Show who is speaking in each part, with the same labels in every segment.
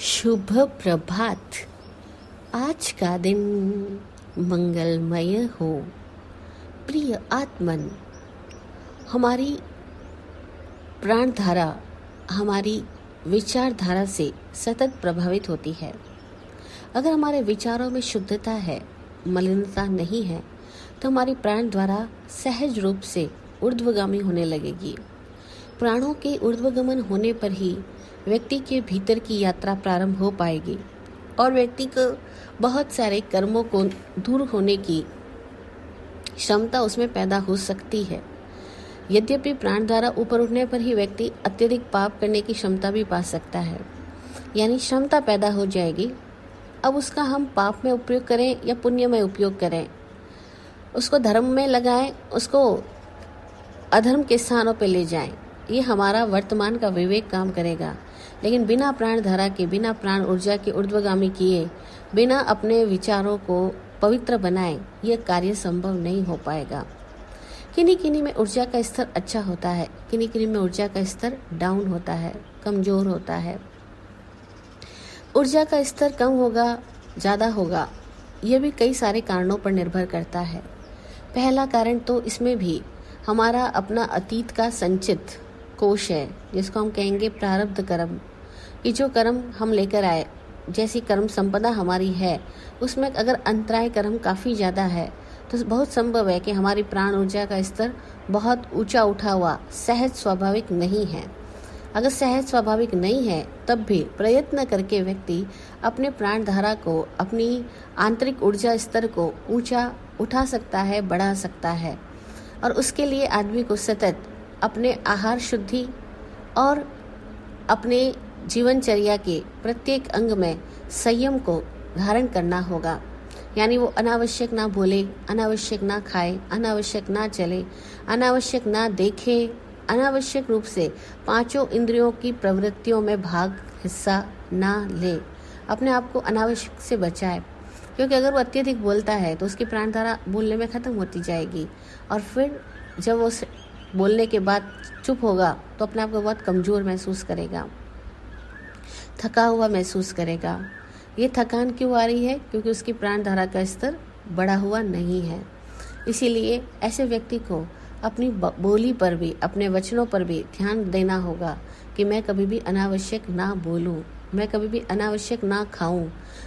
Speaker 1: शुभ प्रभात। आज का दिन मंगलमय हो। प्रिय आत्मन, हमारी प्राण धारा हमारी विचारधारा से सतत प्रभावित होती है। अगर हमारे विचारों में शुद्धता है, मलिनता नहीं है, तो हमारी प्राण द्वारा सहज रूप से ऊर्ध्वगामी होने लगेगी। प्राणों के ऊर्ध्वगमन होने पर ही व्यक्ति के भीतर की यात्रा प्रारंभ हो पाएगी और व्यक्ति को बहुत सारे कर्मों को दूर होने की क्षमता उसमें पैदा हो सकती है। यद्यपि प्राण द्वारा ऊपर उठने पर ही व्यक्ति अत्यधिक पाप करने की क्षमता भी पा सकता है, यानी क्षमता पैदा हो जाएगी। अब उसका हम पाप में उपयोग करें या पुण्य में उपयोग करें, उसको धर्म में लगाएं, उसको अधर्म के स्थानों पर ले जाएं, ये हमारा वर्तमान का विवेक काम करेगा। लेकिन बिना प्राण धारा के, बिना प्राण ऊर्जा के ऊर्ध्वगामी किए, बिना अपने विचारों को पवित्र बनाए, यह कार्य संभव नहीं हो पाएगा। किन्हीं किन्हीं में ऊर्जा का स्तर अच्छा होता है, किन्हीं किन्हीं में ऊर्जा का स्तर डाउन होता है, कमजोर होता है। ऊर्जा का स्तर कम होगा, ज़्यादा होगा, यह भी कई सारे कारणों पर निर्भर करता है। पहला कारण तो इसमें भी हमारा अपना अतीत का संचित कोश है, जिसको हम कहेंगे प्रारब्ध कर्म। कि जो कर्म हम लेकर आए, जैसी कर्म संपदा हमारी है, उसमें अगर अंतराय कर्म काफ़ी ज़्यादा है तो बहुत संभव है कि हमारी प्राण ऊर्जा का स्तर बहुत ऊंचा उठा हुआ सहज स्वाभाविक नहीं है। अगर सहज स्वाभाविक नहीं है, तब भी प्रयत्न करके व्यक्ति अपने प्राण धारा को, अपनी आंतरिक ऊर्जा स्तर को ऊंचा उठा सकता है, बढ़ा सकता है। और उसके लिए आदमी को सतत अपने आहार शुद्धि और अपने जीवनचर्या के प्रत्येक अंग में संयम को धारण करना होगा। यानी वो अनावश्यक ना बोले, अनावश्यक ना खाए, अनावश्यक ना चले, अनावश्यक ना देखे, अनावश्यक रूप से पांचों इंद्रियों की प्रवृत्तियों में भाग हिस्सा ना ले। अपने आप को अनावश्यक से बचाए, क्योंकि अगर वो अत्यधिक बोलता है तो उसकी प्राणधारा बोलने में ख़त्म होती जाएगी और फिर जब वो बोलने के बाद चुप होगा तो अपने आप को बहुत कमज़ोर महसूस करेगा, थका हुआ महसूस करेगा। ये थकान क्यों आ रही है? क्योंकि उसकी प्राण धारा का स्तर बढ़ा हुआ नहीं है। इसीलिए ऐसे व्यक्ति को अपनी बोली पर भी, अपने वचनों पर भी ध्यान देना होगा कि मैं कभी भी अनावश्यक ना बोलूं, मैं कभी भी अनावश्यक ना खाऊं,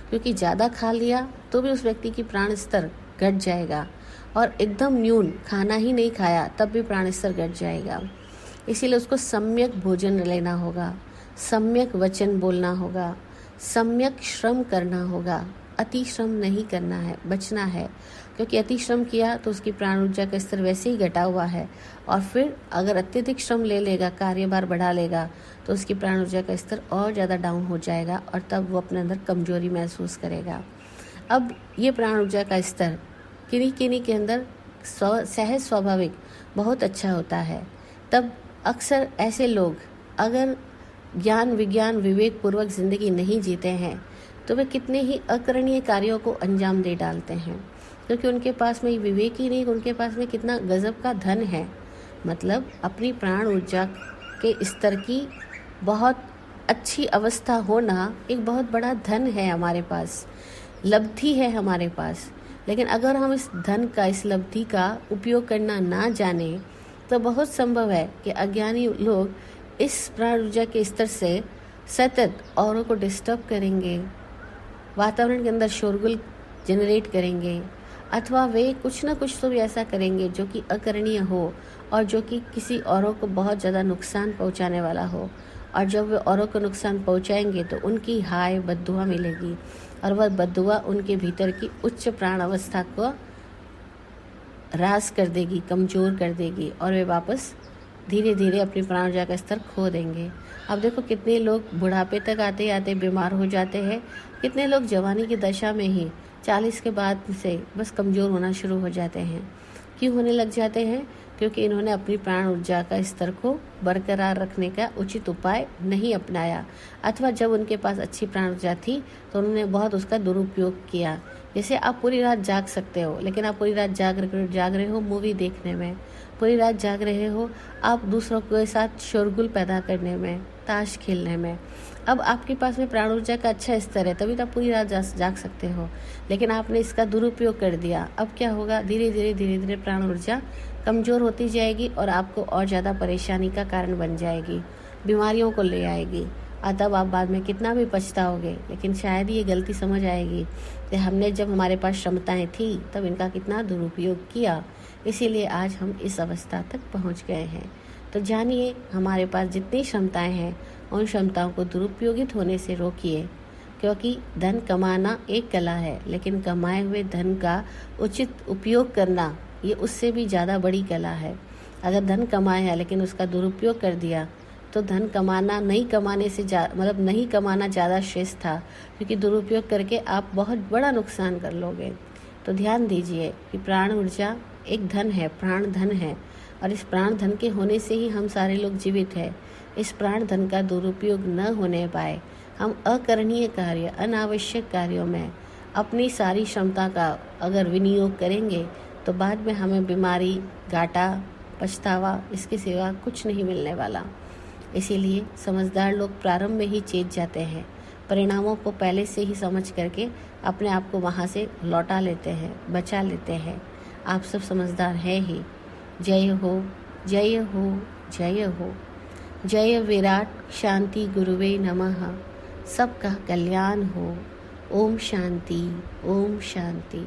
Speaker 1: क्योंकि ज़्यादा खा लिया तो भी उस व्यक्ति की प्राण स्तर घट जाएगा और एकदम न्यून खाना ही नहीं खाया तब भी प्राण स्तर घट जाएगा। इसीलिए उसको सम्यक भोजन लेना होगा, सम्यक वचन बोलना होगा, सम्यक श्रम करना होगा। अति श्रम नहीं करना है, बचना है, क्योंकि अति श्रम किया तो उसकी प्राण ऊर्जा का स्तर वैसे ही घटा हुआ है और फिर अगर अत्यधिक श्रम ले लेगा, कार्यभार बढ़ा लेगा, तो उसकी प्राण ऊर्जा का स्तर और ज़्यादा डाउन हो जाएगा और तब वो अपने अंदर कमजोरी महसूस करेगा। अब ये प्राण ऊर्जा का स्तर किन्हीं किन्हीं के अंदर सहज स्वाभाविक बहुत अच्छा होता है। तब अक्सर ऐसे लोग अगर ज्ञान विज्ञान विवेक पूर्वक जिंदगी नहीं जीते हैं तो वे कितने ही अकरणीय कार्यों को अंजाम दे डालते हैं, क्योंकि उनके पास में विवेक ही नहीं, उनके पास में कितना गजब का धन है। मतलब अपनी प्राण ऊर्जा के स्तर की बहुत अच्छी अवस्था होना एक बहुत बड़ा धन है, हमारे पास लब्धि है हमारे पास। लेकिन अगर हम इस धन का, इस लब्धि का उपयोग करना ना जाने तो बहुत संभव है कि अज्ञानी लोग इस प्राण ऊर्जा के स्तर से सतत औरों को डिस्टर्ब करेंगे, वातावरण के अंदर शोरगुल जनरेट करेंगे, अथवा वे कुछ ना कुछ तो भी ऐसा करेंगे जो कि अकरणीय हो और जो कि किसी औरों को बहुत ज़्यादा नुकसान पहुंचाने वाला हो। और जब वे औरों को नुकसान पहुंचाएंगे तो उनकी हाय बद्दुआ मिलेगी और वह बद्दुआ उनके भीतर की उच्च प्राण अवस्था को ह्रास कर देगी, कमज़ोर कर देगी और वे वापस धीरे धीरे अपनी प्राण ऊर्जा का स्तर खो देंगे। अब देखो कितने लोग बुढ़ापे तक आते आते बीमार हो जाते हैं, कितने लोग जवानी की दशा में ही 40 के बाद से बस कमज़ोर होना शुरू हो जाते हैं। क्यों होने लग जाते हैं? क्योंकि इन्होंने अपनी प्राण ऊर्जा का स्तर को बरकरार रखने का उचित उपाय नहीं अपनाया, अथवा जब उनके पास अच्छी प्राण ऊर्जा थी तो उन्होंने बहुत उसका दुरुपयोग किया। जैसे आप पूरी रात जाग सकते हो, लेकिन आप पूरी रात जाग रहे हो मूवी देखने में, पूरी रात जाग रहे हो आप दूसरों के साथ शोरगुल पैदा करने में, ताश खेलने में, अब आपके पास में प्राण ऊर्जा का अच्छा स्तर है, तभी तो आप पूरी रात जाग सकते हो, लेकिन आपने इसका दुरुपयोग कर दिया। अब क्या होगा, धीरे धीरे प्राण ऊर्जा कमज़ोर होती जाएगी और आपको और ज़्यादा परेशानी का कारण बन जाएगी, बीमारियों को ले आएगी। और तब आप बाद में कितना भी पछताओगे, लेकिन शायद ये गलती समझ आएगी कि हमने जब हमारे पास क्षमताएं थी तब इनका कितना दुरुपयोग किया, इसीलिए आज हम इस अवस्था तक पहुंच गए हैं। तो जानिए, हमारे पास जितनी क्षमताएं हैं उन क्षमताओं को दुरुपयोगित होने से रोकिए, क्योंकि धन कमाना एक कला है, लेकिन कमाए हुए धन का उचित उपयोग करना ये उससे भी ज़्यादा बड़ी कला है। अगर धन कमाया लेकिन उसका दुरुपयोग कर दिया तो धन कमाना नहीं कमाने से नहीं कमाना ज़्यादा श्रेष्ठ था, क्योंकि दुरुपयोग करके आप बहुत बड़ा नुकसान कर लोगे। तो ध्यान दीजिए कि प्राण ऊर्जा एक धन है, प्राण धन है, और इस प्राण धन के होने से ही हम सारे लोग जीवित हैं। इस प्राण धन का दुरुपयोग न होने पाए हम अकरणीय कार्य, अनावश्यक कार्यों में अपनी सारी क्षमता का अगर विनियोग करेंगे तो बाद में हमें बीमारी, घाटा, पछतावा, इसके सिवा कुछ नहीं मिलने वाला। इसीलिए समझदार लोग प्रारंभ में ही चेत जाते हैं, परिणामों को पहले से ही समझ करके अपने आप को वहाँ से लौटा लेते हैं, बचा लेते हैं। आप सब समझदार हैं ही। जय हो, जय हो, जय हो। जय विराट शांति गुरुवे नमः। सबका कल्याण हो। ओम शांति, ओम शांति।